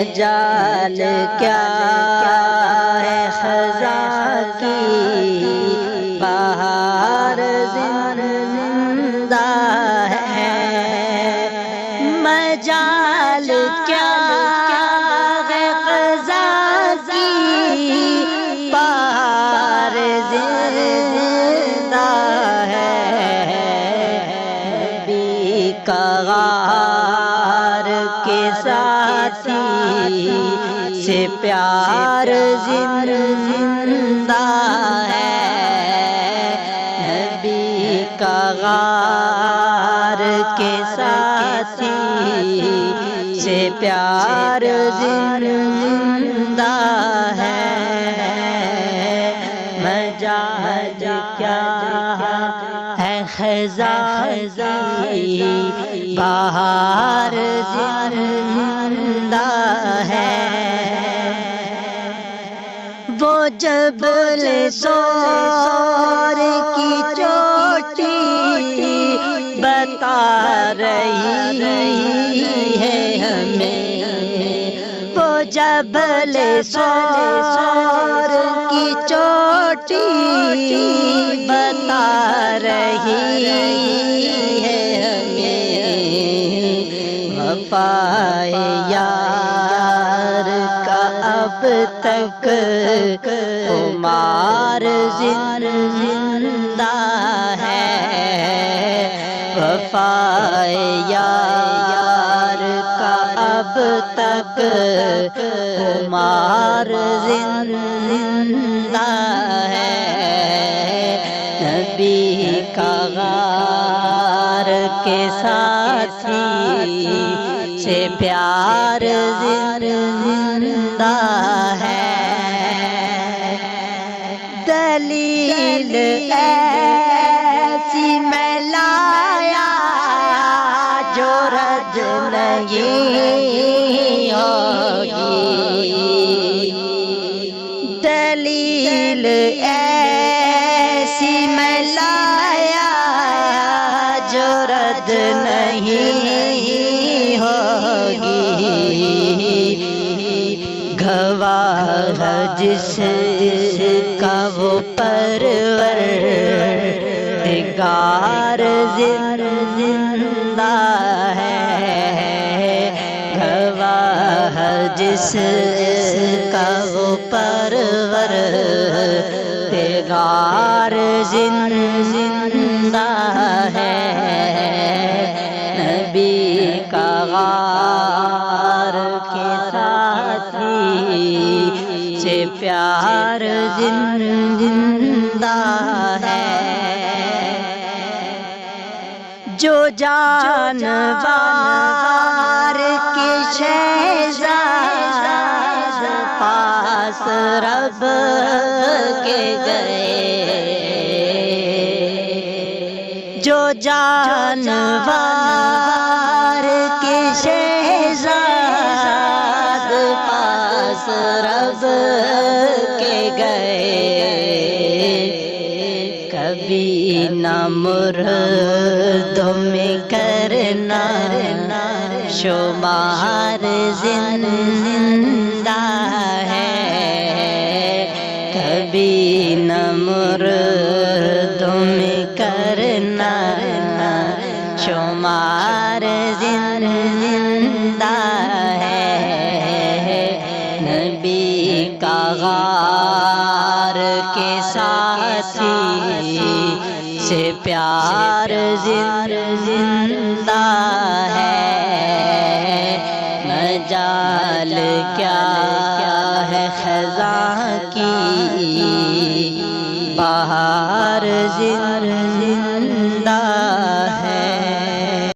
مجال کیا ہے خزاں کی بہار زندہ ہے، مجال کیا ہے خزاں کی بہار زندہ ہے، نبی کا غار کے ساتھی سے پیار زندہ ہے، نبی کا غار کے ساتھی سے پیار زندہ ہے، مجال کیا ہے خزاں کی بہار زندہ ہے، وہ جبل سور کی چوٹی بتا رہی ہے ہمیں، وہ جبل سور کی چوٹی بتا رہی ہے ہمیں، وفائے یار کا اب تک خمار زندہ ہے، وفائے یار کا اب تک خمار زندہ ہے، نبی کا غار کے ساتھی سے پیار زندہ ہے، دلیل ایسی میں لایا جو رد نہیں ہوگی، دلیل ایسی میں لایا جو رد نہیں ہوگی، گواہ جس کا وہ پرور دگار زندہ ہے، گواہ جس کا وہ پرور دگار زندہ ہے، نبی کا غار کے ساتھی سے پیار زندہ ہے، جو جانور کے شہزاد پاس رب کے گئے، جو جانور کے شہزاد پاس رب کے گئے، کبھی نہ مردوں میں کرنا شمار زندہ ہے، کبھی نہ مردوں میں کرنا شمار زندہ ہے، نبی کا غار کے ساتھی سے پیار زندہ ہے، مجال کیا ہے خزاں کی بہار زندہ